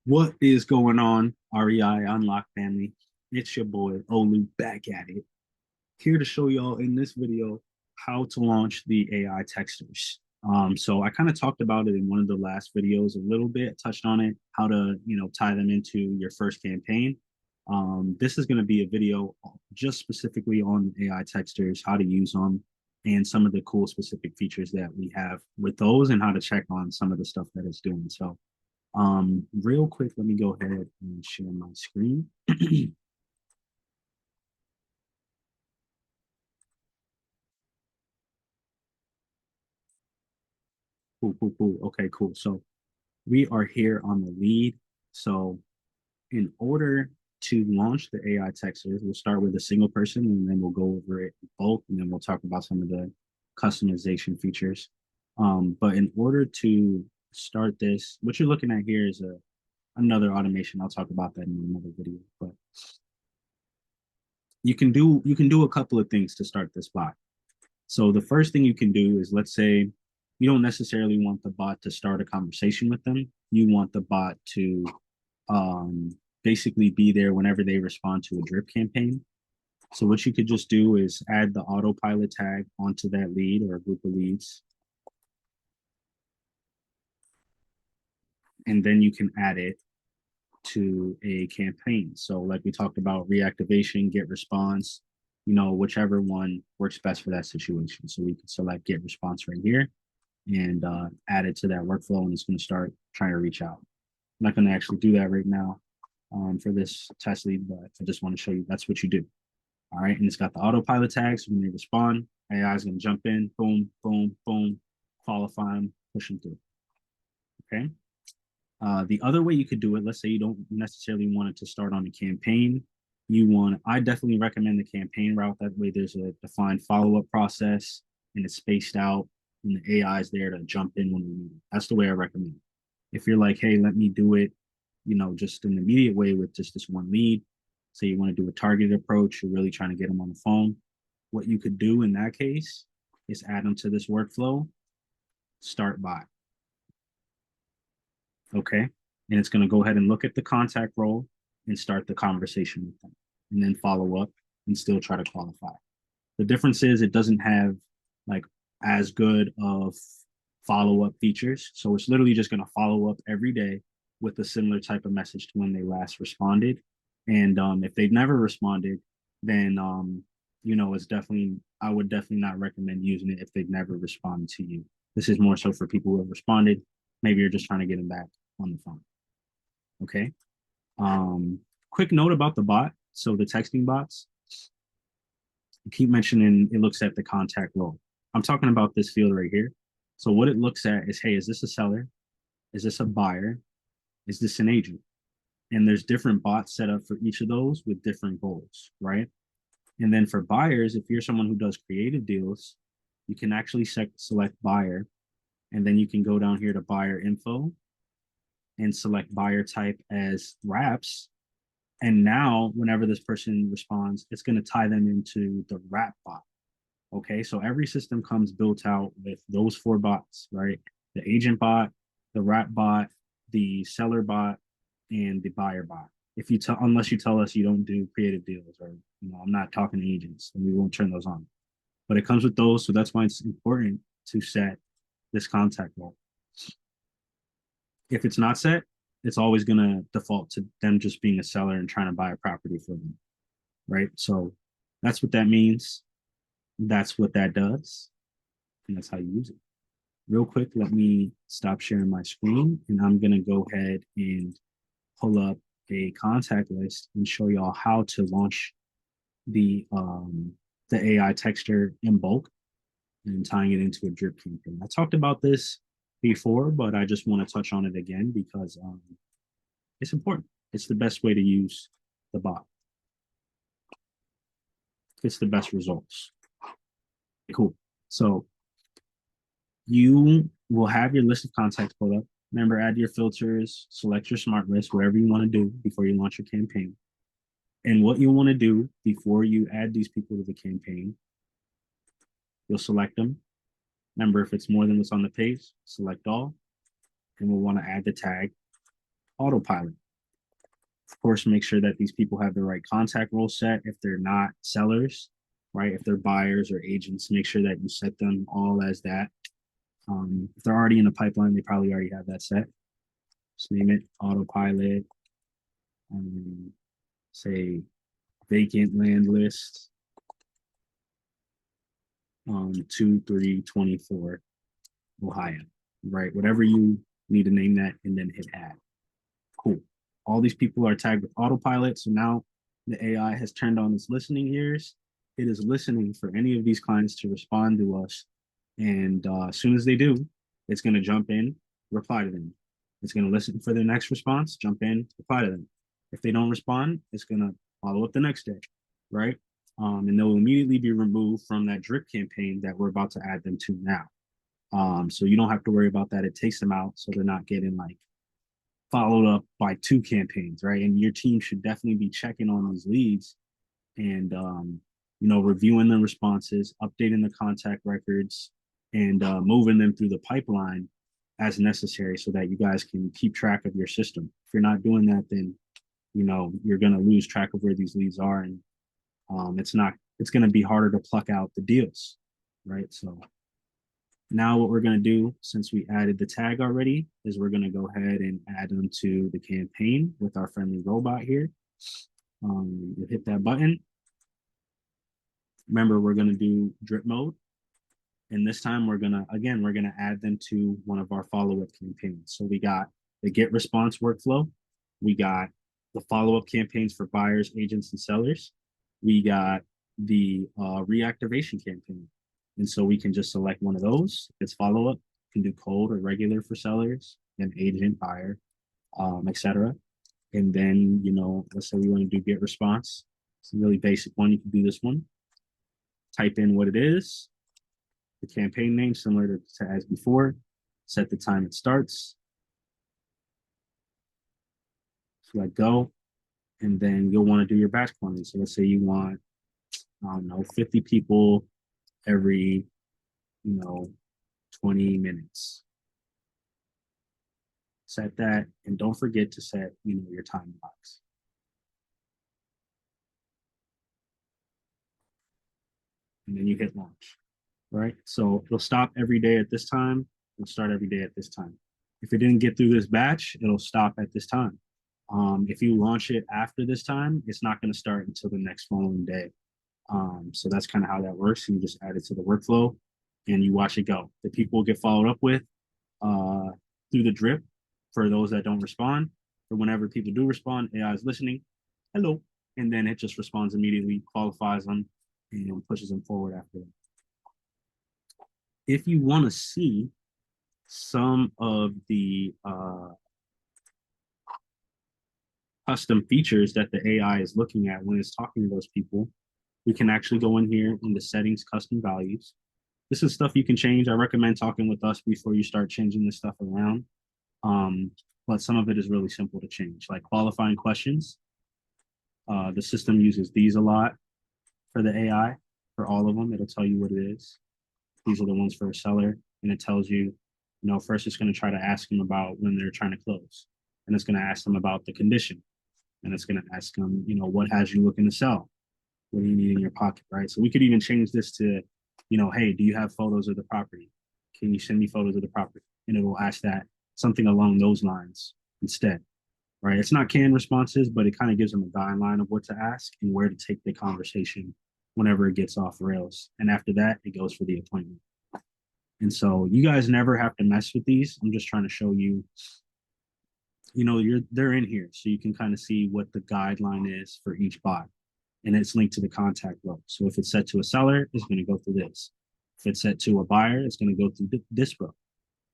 What is going on, REI Unlock family? It's your boy Olu back at it, here to show y'all in this video how to launch the AI texters. So I kind of talked about it in one of the last videos a little bit, touched on it, how to tie them into your first campaign. This is going to be a video just specifically on AI texters, how to use them, and some of the cool specific features that we have with those, and how to check on some of the stuff that it's doing. So real quick, let me go ahead and share my screen. Cool, cool, cool. Okay, cool. So we are here on the lead. So in order to launch the AI texters, we'll start with a single person and then we'll go over it in bulk and then we'll talk about some of the customization features. But in order to start this, what you're looking at here is another automation. I'll talk about that in another video. But you can do a couple of things to start this bot. So the first thing you can do is, let's say you don't necessarily want the bot to start a conversation with them. You want the bot to basically be there whenever they respond to a drip campaign. So what you could just do is add the autopilot tag onto that lead or a group of leads. And then you can add it to a campaign. So like we talked about, reactivation, get response, whichever one works best for that situation. So we can select get response right here and add it to that workflow, and it's going to start trying to reach out. I'm not going to actually do that right now for this test lead, but I just want to show you that's what you do. All right, and it's got the autopilot tags. When they respond, AI is going to jump in, boom, boom, boom, qualify them, push them through. Okay. The other way you could do it, let's say you don't necessarily want it to start on a campaign. I definitely recommend the campaign route. That way there's a defined follow-up process and it's spaced out and the AI is there to jump in when we need it. That's the way I recommend it. If you're like, hey, let me do it, just an immediate way with just this one lead, say you want to do a targeted approach, you're really trying to get them on the phone. What you could do in that case is add them to this workflow, start by. Okay. And it's going to go ahead and look at the contact role and start the conversation with them and then follow up and still try to qualify. The difference is it doesn't have like as good of follow-up features. So it's literally just going to follow up every day with a similar type of message to when they last responded. And if they've never responded, then it's definitely, I would definitely not recommend using it if they've never responded to you. This is more so for people who have responded. Maybe you're just trying to get them back on the phone. Okay. Quick note about the bot. So the texting bots, I keep mentioning it looks at the contact role. I'm talking about this field right here. So what it looks at is, hey, is this a seller? Is this a buyer? Is this an agent? And there's different bots set up for each of those with different goals, right? And then for buyers, if you're someone who does creative deals, you can actually select buyer, and then you can go down here to buyer info and select buyer type as wraps. And now, whenever this person responds, it's going to tie them into the wrap bot. Okay, so every system comes built out with those four bots, right? The agent bot, the wrap bot, the seller bot, and the buyer bot. If you tell, unless you tell us you don't do creative deals, or I'm not talking to agents, then we won't turn those on. But it comes with those, so that's why it's important to set this contact role. If it's not set, it's always going to default to them just being a seller and trying to buy a property for them, right? So that's what that means. That's what that does. And that's how you use it. Real quick, let me stop sharing my screen and I'm going to go ahead and pull up a contact list and show y'all how to launch the AI texture in bulk and tying it into a drip campaign. I talked about this before, but I just want to touch on it again because it's important. It's the best way to use the bot. It's the best results. Cool. So you will have your list of contacts pulled up. Remember, add your filters, select your smart list, whatever you want to do before you launch your campaign. And what you want to do before you add these people to the campaign, you'll select them. Remember, if it's more than what's on the page, select all. And we'll want to add the tag. autopilot. Of course, make sure that these people have the right contact role set. If they're not sellers, right? If they're buyers or agents, make sure that you set them all as that. If they're already in the pipeline, they probably already have that set. Just name it autopilot. Say vacant land list 2324 Ohio, right? Whatever you need to name that, and then hit add. Cool. All these people are tagged with autopilot. So now the AI has turned on its listening ears. It is listening for any of these clients to respond to us. And as soon as they do, it's going to jump in, reply to them. It's going to listen for their next response, jump in, reply to them. If they don't respond, it's going to follow up the next day, right? And they'll immediately be removed from that drip campaign that we're about to add them to now. So you don't have to worry about that. It takes them out so they're not getting like followed up by two campaigns, right? And your team should definitely be checking on these leads and reviewing the responses, updating the contact records, and moving them through the pipeline as necessary so that you guys can keep track of your system. If you're not doing that, then you're going to lose track of where these leads are, and it's going to be harder to pluck out the deals, right? So now what we're going to do, since we added the tag already, is we're going to go ahead and add them to the campaign with our friendly robot here. You hit that button. Remember, we're going to do drip mode. And this time we're going to add them to one of our follow-up campaigns. So we got the get response workflow. We got the follow-up campaigns for buyers, agents, and sellers. We got the reactivation campaign. And so we can just select one of those. It's follow-up. You can do cold or regular for sellers, and agent, buyer, etc. And then, let's say we want to do get response. It's a really basic one. You can do this one. Type in what it is, the campaign name, similar to as before. Set the time it starts. Let go. And then you'll want to do your batch quantity. So let's say you want, 50 people every, 20 minutes. Set that, and don't forget to set, your time box. And then you hit launch, right? So it'll stop every day at this time. It'll start every day at this time. If it didn't get through this batch, it'll stop at this time. If you launch it after this time, it's not going to start until the next following day. So that's kind of how that works. You just add it to the workflow and you watch it go. The people get followed up with through the drip for those that don't respond. For whenever people do respond, AI is listening. Hello. And then it just responds immediately, qualifies them, and pushes them forward after that. If you want to see some of the custom features that the AI is looking at when it's talking to those people, we can actually go in here in the settings, custom values. This is stuff you can change. I recommend talking with us before you start changing this stuff around. But some of it is really simple to change, like qualifying questions. The system uses these a lot for the AI. For all of them, it'll tell you what it is. These are the ones for a seller, and it tells you, first it's going to try to ask them about when they're trying to close, and it's going to ask them about the condition, and it's going to ask them, what has you looking to sell? What do you need in your pocket, right? So we could even change this to, hey, do you have photos of the property? Can you send me photos of the property? And it will ask that, something along those lines instead, right? It's not canned responses, but it kind of gives them a guideline of what to ask and where to take the conversation whenever it gets off rails. And after that, it goes for the appointment. And so you guys never have to mess with these. I'm just trying to show you, they're in here. So you can kind of see what the guideline is for each bot. And it's linked to the contact row. So if it's set to a seller, it's going to go through this. If it's set to a buyer, it's going to go through this row.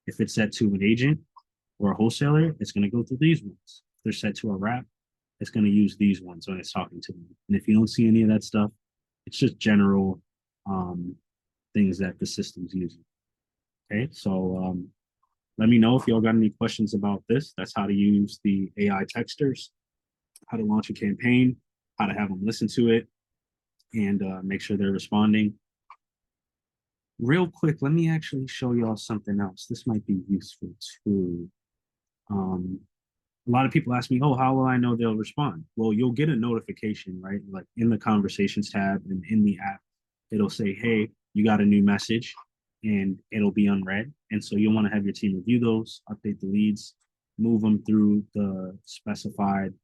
If it's set to an agent or a wholesaler, it's going to go through these ones. If they're set to a rep, it's going to use these ones when it's talking to them. And if you don't see any of that stuff, it's just general things that the system's using. Okay, so let me know if y'all got any questions about this. That's how to use the AI texters, how to launch a campaign, how to have them listen to it, and make sure they're responding. Real quick, let me actually show y'all something else. This might be useful too. A lot of people ask me, oh, how will I know they'll respond? Well, you'll get a notification, right? Like in the conversations tab and in the app, it'll say, hey, you got a new message, and it'll be unread. And so you'll want to have your team review those, update the leads, move them through the specified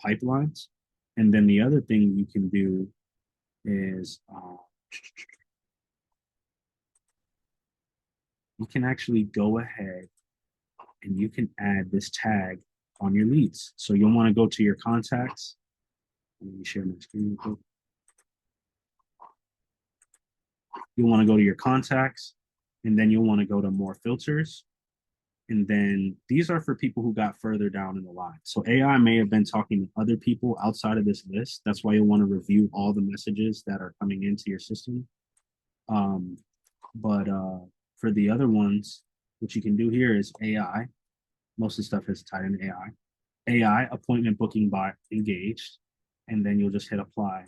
pipelines. And then the other thing you can do is you can actually go ahead and you can add this tag on your leads. So you'll want to go to your contacts. Let me share my screen. You'll want to go to your contacts, and then you'll want to go to more filters. And then these are for people who got further down in the line. So AI may have been talking to other people outside of this list. That's why you'll want to review all the messages that are coming into your system. But for the other ones, what you can do here is AI. Most of the stuff is tied in AI. AI appointment booking bot engaged, and then you'll just hit apply,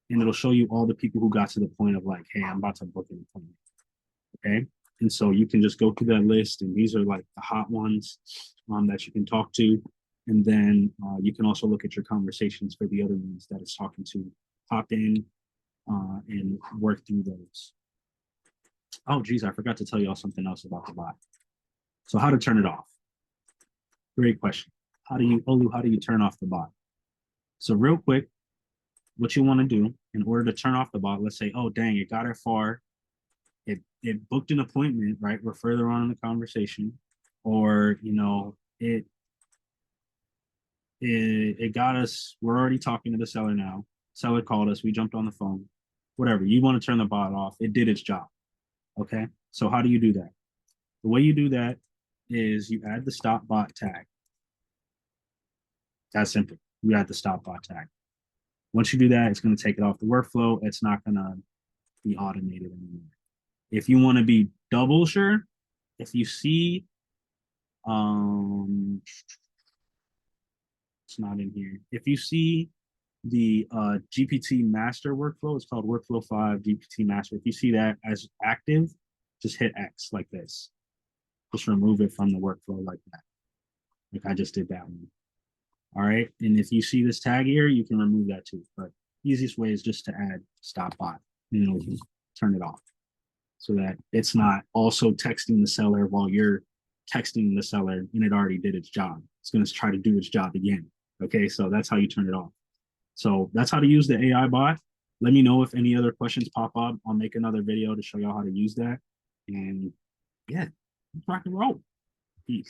and it'll show you all the people who got to the point of like, hey, I'm about to book an appointment. Okay, and so you can just go through that list, and these are like the hot ones that you can talk to, and then you can also look at your conversations for the other ones that it's talking to. Hop in and work through those. Oh, geez, I forgot to tell y'all something else about the bot. So how to turn it off? Great question. How do you turn off the bot? So real quick, what you want to do in order to turn off the bot, let's say, oh, dang, it got it far. It booked an appointment, right? We're further on in the conversation, or, it got us, we're already talking to the seller now. Seller called us, we jumped on the phone, whatever. You want to turn the bot off. It did its job. Okay. So how do you do that? The way you do that is you add the stop bot tag. That's simple. You add the stop bot tag. Once you do that, it's going to take it off the workflow. It's not going to be automated anymore. If you want to be double sure, if you see, it's not in here. If you see the GPT master workflow, it's called workflow 5 GPT master. If you see that as active, just hit X like this. Just remove it from the workflow like that. Like I just did that one. All right. And if you see this tag here, you can remove that too. But easiest way is just to add stop bot. You can turn it off so that it's not also texting the seller while you're texting the seller and it already did its job. It's going to try to do its job again. Okay. So that's how you turn it off. So that's how to use the AI bot. Let me know if any other questions pop up. I'll make another video to show y'all how to use that. And yeah, rock and roll. Peace.